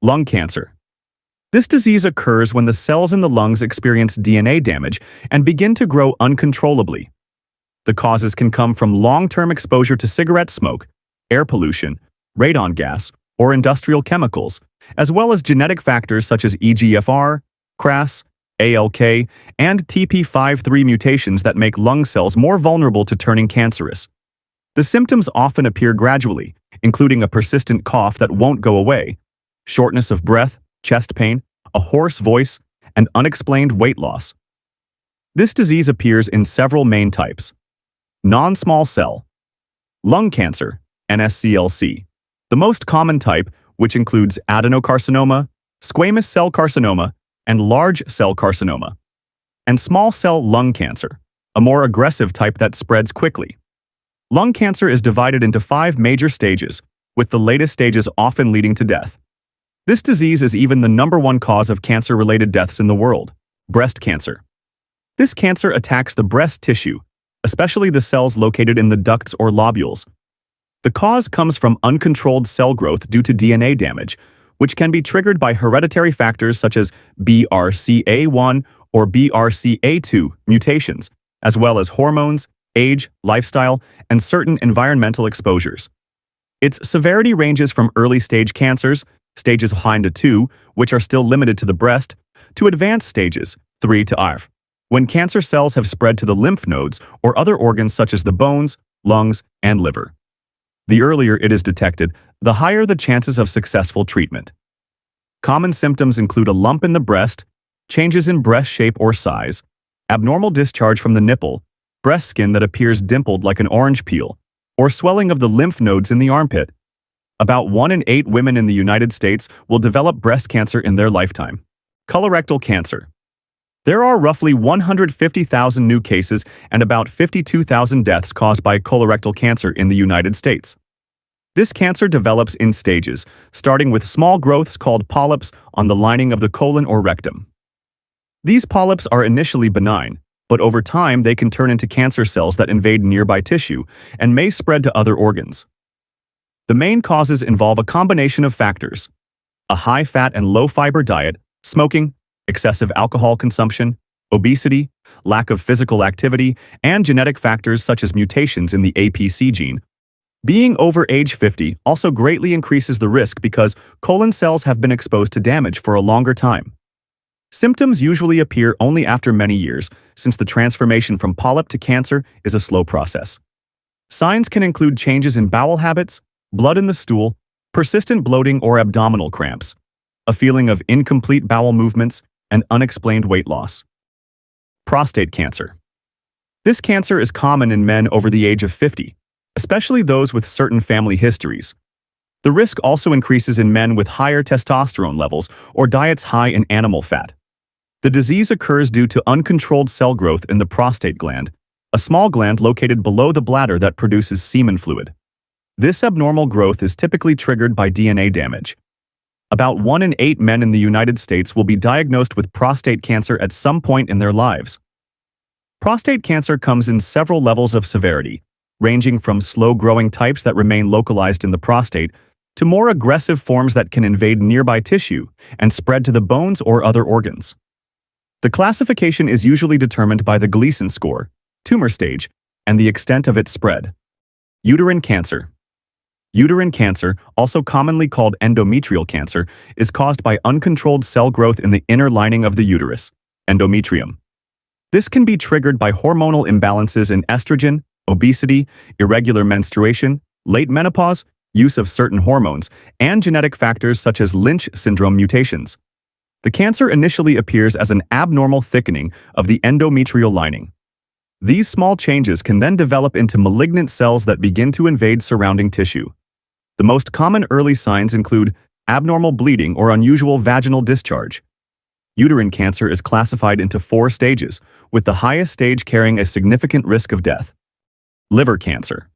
Lung cancer. This disease occurs when the cells in the lungs experience DNA damage and begin to grow uncontrollably. The causes can come from long-term exposure to cigarette smoke, air pollution, radon gas, or industrial chemicals, as well as genetic factors such as EGFR, CRAS, ALK, and TP53 mutations that make lung cells more vulnerable to turning cancerous. The symptoms often appear gradually, including a persistent cough that won't go away, shortness of breath, chest pain, a hoarse voice, and unexplained weight loss. This disease appears in several main types. Non-small cell lung cancer, NSCLC. The most common type, which includes adenocarcinoma, squamous cell carcinoma, and large cell carcinoma. And small cell lung cancer, a more aggressive type that spreads quickly. Lung cancer is divided into 5 major stages, with the latest stages often leading to death. This disease is even the #1 cause of cancer-related deaths in the world. Breast cancer. This cancer attacks the breast tissue, especially the cells located in the ducts or lobules. The cause comes from uncontrolled cell growth due to DNA damage, which can be triggered by hereditary factors such as BRCA1 or BRCA2 mutations, as well as hormones, age, lifestyle, and certain environmental exposures. Its severity ranges from early-stage cancers, stages 1 to 2, which are still limited to the breast, to advanced stages, 3 to 5, when cancer cells have spread to the lymph nodes or other organs such as the bones, lungs, and liver. The earlier it is detected, the higher the chances of successful treatment. Common symptoms include a lump in the breast, changes in breast shape or size, abnormal discharge from the nipple, breast skin that appears dimpled like an orange peel, or swelling of the lymph nodes in the armpit. About 1 in 8 women in the United States will develop breast cancer in their lifetime. Colorectal cancer. There are roughly 150,000 new cases and about 52,000 deaths caused by colorectal cancer in the United States. This cancer develops in stages, starting with small growths called polyps on the lining of the colon or rectum. These polyps are initially benign, but over time they can turn into cancer cells that invade nearby tissue and may spread to other organs. The main causes involve a combination of factors: a high-fat and low-fiber diet, smoking, excessive alcohol consumption, obesity, lack of physical activity, and genetic factors such as mutations in the APC gene. Being over age 50 also greatly increases the risk because colon cells have been exposed to damage for a longer time. Symptoms usually appear only after many years, since the transformation from polyp to cancer is a slow process. Signs can include changes in bowel habits, blood in the stool, persistent bloating or abdominal cramps, a feeling of incomplete bowel movements, and unexplained weight loss. Prostate cancer. This cancer is common in men over the age of 50, especially those with certain family histories. The risk also increases in men with higher testosterone levels or diets high in animal fat. The disease occurs due to uncontrolled cell growth in the prostate gland, a small gland located below the bladder that produces semen fluid. This abnormal growth is typically triggered by DNA damage. About 1 in 8 men in the United States will be diagnosed with prostate cancer at some point in their lives. Prostate cancer comes in several levels of severity, ranging from slow-growing types that remain localized in the prostate to more aggressive forms that can invade nearby tissue and spread to the bones or other organs. The classification is usually determined by the Gleason score, tumor stage, and the extent of its spread. Uterine cancer. Uterine cancer, also commonly called endometrial cancer, is caused by uncontrolled cell growth in the inner lining of the uterus, endometrium. This can be triggered by hormonal imbalances in estrogen, obesity, irregular menstruation, late menopause, use of certain hormones, and genetic factors such as Lynch syndrome mutations. The cancer initially appears as an abnormal thickening of the endometrial lining. These small changes can then develop into malignant cells that begin to invade surrounding tissue. The most common early signs include abnormal bleeding or unusual vaginal discharge. Uterine cancer is classified into 4 stages, with the highest stage carrying a significant risk of death. Liver cancer.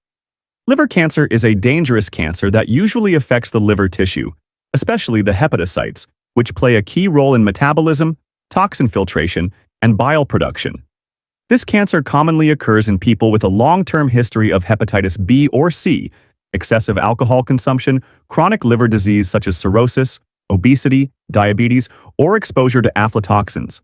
Liver cancer is a dangerous cancer that usually affects the liver tissue, especially the hepatocytes, which play a key role in metabolism, toxin filtration, and bile production. This cancer commonly occurs in people with a long-term history of hepatitis B or C, excessive alcohol consumption, chronic liver disease such as cirrhosis, obesity, diabetes, or exposure to aflatoxins.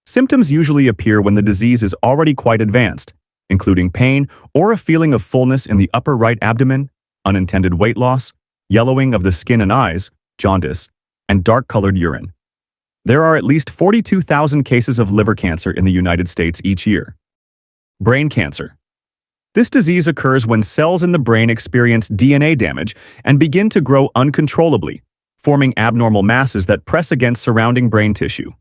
Symptoms usually appear when the disease is already quite advanced, including pain or a feeling of fullness in the upper right abdomen, unintended weight loss, yellowing of the skin and eyes, jaundice, and dark-colored urine. There are at least 42,000 cases of liver cancer in the United States each year. Brain cancer. This disease occurs when cells in the brain experience DNA damage and begin to grow uncontrollably, forming abnormal masses that press against surrounding brain tissue.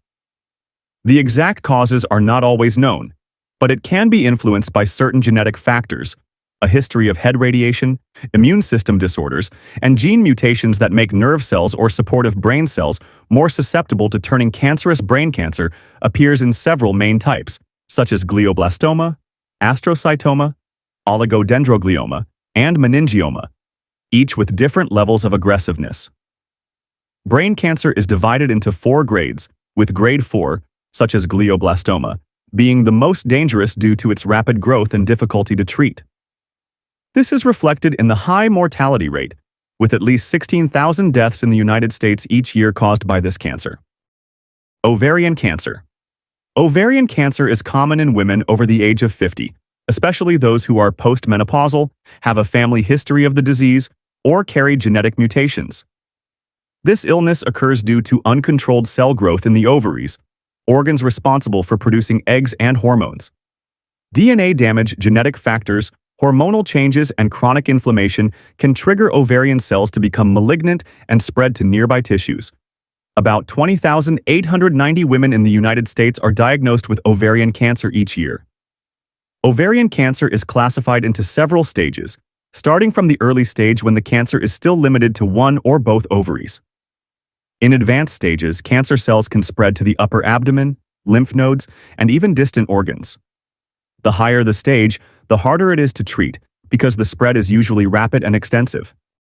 The exact causes are not always known, but it can be influenced by certain genetic factors, a history of head radiation, immune system disorders, and gene mutations that make nerve cells or supportive brain cells more susceptible to turning cancerous. Brain cancer appears in several main types, such as glioblastoma, astrocytoma, oligodendroglioma, and meningioma, each with different levels of aggressiveness. Brain cancer is divided into 4 grades, with grade 4, such as glioblastoma, being the most dangerous due to its rapid growth and difficulty to treat. This is reflected in the high mortality rate, with at least 16,000 deaths in the United States each year caused by this cancer. Ovarian cancer. Ovarian cancer is common in women over the age of 50, especially those who are postmenopausal, have a family history of the disease, or carry genetic mutations. This illness occurs due to uncontrolled cell growth in the ovaries, organs responsible for producing eggs and hormones. DNA damage, genetic factors, hormonal changes, and chronic inflammation can trigger ovarian cells to become malignant and spread to nearby tissues. About 20,890 women in the United States are diagnosed with ovarian cancer each year. Ovarian cancer is classified into several stages, starting from the early stage when the cancer is still limited to one or both ovaries. In advanced stages, cancer cells can spread to the upper abdomen, lymph nodes, and even distant organs. The higher the stage, the harder it is to treat, because the spread is usually rapid and extensive.